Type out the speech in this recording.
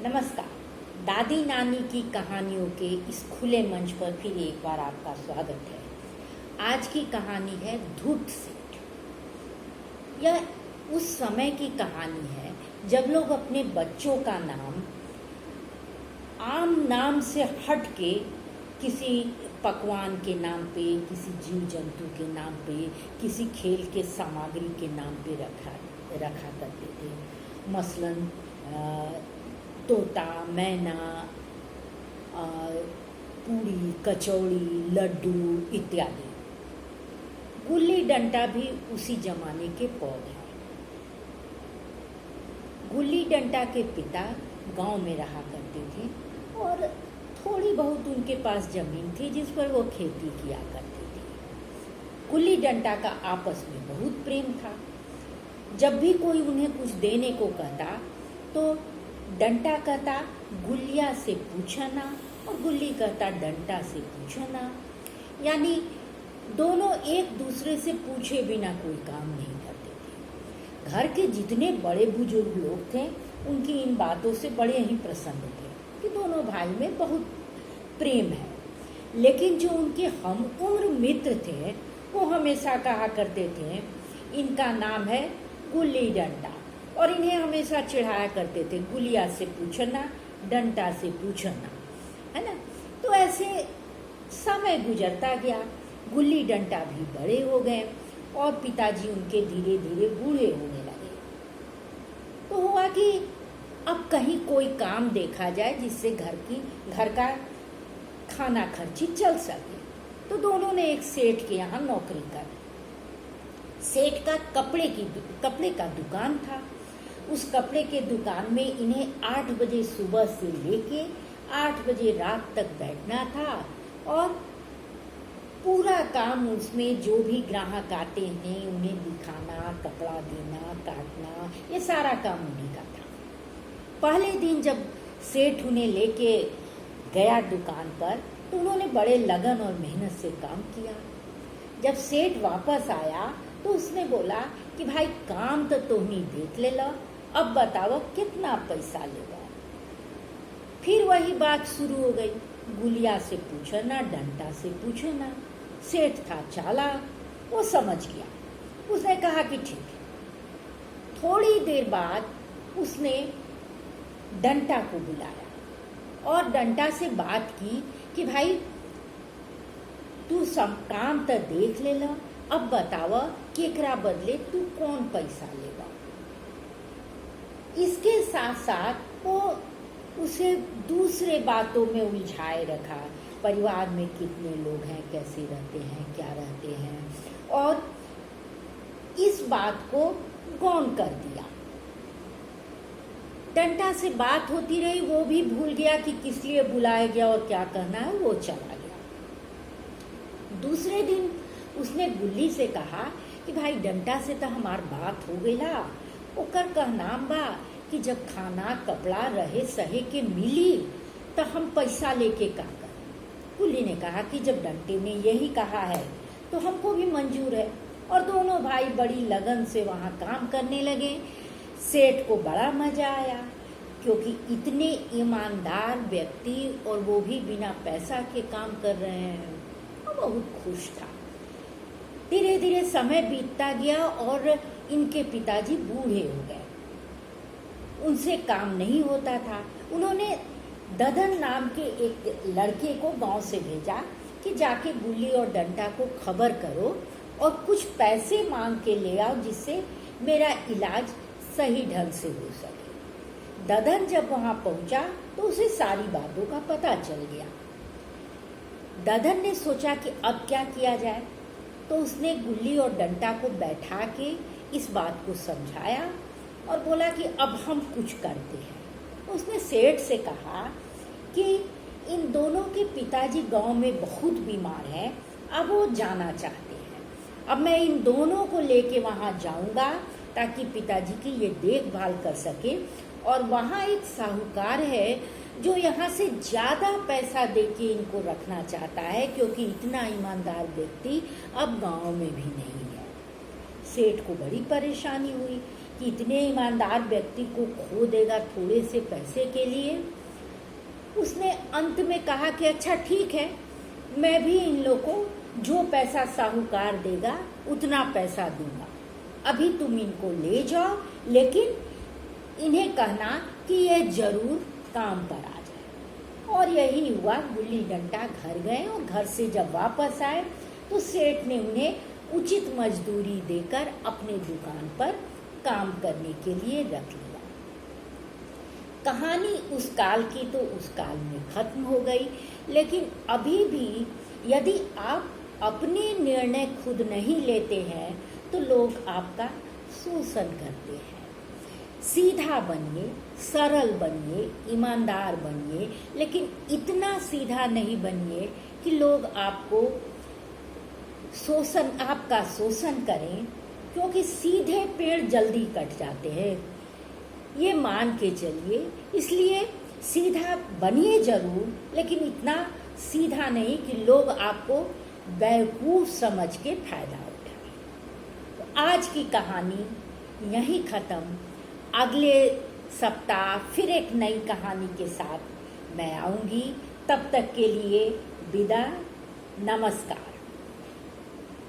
नमस्कार। दादी नानी की कहानियों के इस खुले मंच पर फिर एक बार आपका स्वागत है। आज की कहानी है धूत सेठ। यह उस समय की कहानी है जब लोग अपने बच्चों का नाम आम नाम से हट के किसी पकवान के नाम पे, किसी जीव जंतु के नाम पे, किसी खेल के सामग्री के नाम पे रखा करते थे। मसलन तोता, मैना, पूड़ी, कचौड़ी, लड्डू इत्यादि। गुल्ली डंडा भी उसी जमाने के पौध हैं। गुल्ली डंडा के पिता गांव में रहा करते थे और थोड़ी बहुत उनके पास जमीन थी जिस पर वो खेती किया करते थे। गुल्ली डंडा का आपस में बहुत प्रेम था। जब भी कोई उन्हें कुछ देने को कहता तो डंडा कहता गुल्लिया से पूछना और गुल्ली कहता डंडा से पूछना, यानी दोनों एक दूसरे से पूछे बिना कोई काम नहीं करते थे। घर के जितने बड़े बुजुर्ग लोग थे उनकी इन बातों से बड़े ही प्रसन्न थे कि दोनों भाई में बहुत प्रेम है। लेकिन जो उनके हम उम्र मित्र थे वो हमेशा कहा करते थे इनका नाम है गुल्ली डंडा, और इन्हें हमेशा चिढ़ाया करते थे गुलिया से पूछना, डंडा से पूछना, है ना। तो ऐसे समय गुजरता गया। गुल्ली डंडा भी बड़े हो गए और पिताजी उनके धीरे धीरे बूढ़े होने लगे। तो हुआ कि अब कहीं कोई काम देखा जाए जिससे घर का खाना खर्ची चल सके। तो दोनों ने एक सेठ के यहाँ नौकरी कर। सेठ का कपड़े का दुकान था। उस कपड़े के दुकान में इन्हें 8 बजे सुबह से लेके 8 बजे रात तक बैठना था और पूरा काम उसमें जो भी ग्राहक आते हैं उन्हें दिखाना, कपड़ा देना, काटना, ये सारा काम उन्हीं का था। पहले दिन जब सेठ उन्हें लेके गया दुकान पर तो उन्होंने बड़े लगन और मेहनत से काम किया। जब सेठ वापस आया तो उसने बोला कि भाई काम तो तुमने देख ले लो, अब बताओ कितना पैसा लेगा। फिर वही बात शुरू हो गई, गुलिया से पूछना, डंडा से पूछना। सेठ था चालाक, वो समझ गया। उसने कहा कि ठीक है। थोड़ी देर बाद उसने डंडा को बुलाया और डंडा से बात की कि भाई तू सब काम तो देख ले लो, अब बतावा कि एकरा बदले तू कौन पैसा लेगा। इसके साथ साथ वो उसे दूसरे बातों में उलझाए रखा। परिवार में कितने लोग हैं, कैसे रहते हैं, क्या रहते हैं, और इस बात को गौण कर दिया। डंडा से बात होती रही, वो भी भूल गया कि किस लिए बुलाया गया और क्या कहना है, वो चला गया। दूसरे दिन उसने गुल्ली से कहा कि भाई डंडा से तो हमार बात हो गईला, ओकर कहनाम बा कि जब खाना कपड़ा रहे सहे के मिली तो हम पैसा लेके का करें। गुल्ली ने कहा कि जब डंटे ने यही कहा है तो हमको भी मंजूर है, और दोनों भाई बड़ी लगन से वहाँ काम करने लगे। सेठ को बड़ा मजा आया क्योंकि इतने ईमानदार व्यक्ति और वो भी बिना पैसा के काम कर रहे हैं, वो बहुत खुश था। धीरे धीरे समय बीतता गया और इनके पिताजी बूढ़े हो गए। उनसे काम नहीं होता था। उन्होंने ददन नाम के एक लड़के को गांव से भेजा कि जाके गुल्ली और डंडा को खबर करो और कुछ पैसे मांग के ले आओ जिससे मेरा इलाज सही ढंग से हो सके। ददन जब वहां पहुंचा तो उसे सारी बातों का पता चल गया। ददन ने सोचा कि अब क्या किया जाए, तो उसने गुल्ली और डंडा को बैठा के इस बात को समझाया और बोला कि अब हम कुछ करते हैं। उसने सेठ से कहा कि इन दोनों के पिताजी गांव में बहुत बीमार हैं, अब वो जाना चाहते हैं। अब मैं इन दोनों को लेके वहां जाऊंगा ताकि पिताजी की ये देखभाल कर सके, और वहां एक साहूकार है जो यहाँ से ज्यादा पैसा देके इनको रखना चाहता है क्योंकि इतना ईमानदार व्यक्ति अब गांव में भी नहीं है। सेठ को बड़ी परेशानी हुई कि इतने ईमानदार व्यक्ति को खो देगा थोड़े से पैसे के लिए। उसने अंत में कहा कि अच्छा ठीक है, मैं भी इन लोगों को जो पैसा साहूकार देगा उतना पैसा दूंगा, अभी तुम इनको ले जाओ, लेकिन इन्हें कहना कि ये जरूर काम पर आ जाए। और यही हुआ। गुल्ली डंडा घर गए और घर से जब वापस आए तो सेठ ने उन्हें उचित मजदूरी देकर अपने दुकान पर काम करने के लिए रख लिया। कहानी उस काल की तो उस काल में खत्म हो गई, लेकिन अभी भी यदि आप अपने निर्णय खुद नहीं लेते हैं तो लोग आपका शोषण करते हैं। सीधा बनिए, सरल बनिए, ईमानदार बनिए, लेकिन इतना सीधा नहीं बनिए कि लोग आपका शोषण करें, क्योंकि सीधे पेड़ जल्दी कट जाते हैं, ये मान के चलिए। इसलिए सीधा बनिए जरूर, लेकिन इतना सीधा नहीं कि लोग आपको बेवकूफ समझ के फायदा उठाएं। तो आज की कहानी यहीं खत्म। अगले सप्ताह फिर एक नई कहानी के साथ मैं आऊंगी। तब तक के लिए विदा, नमस्कार।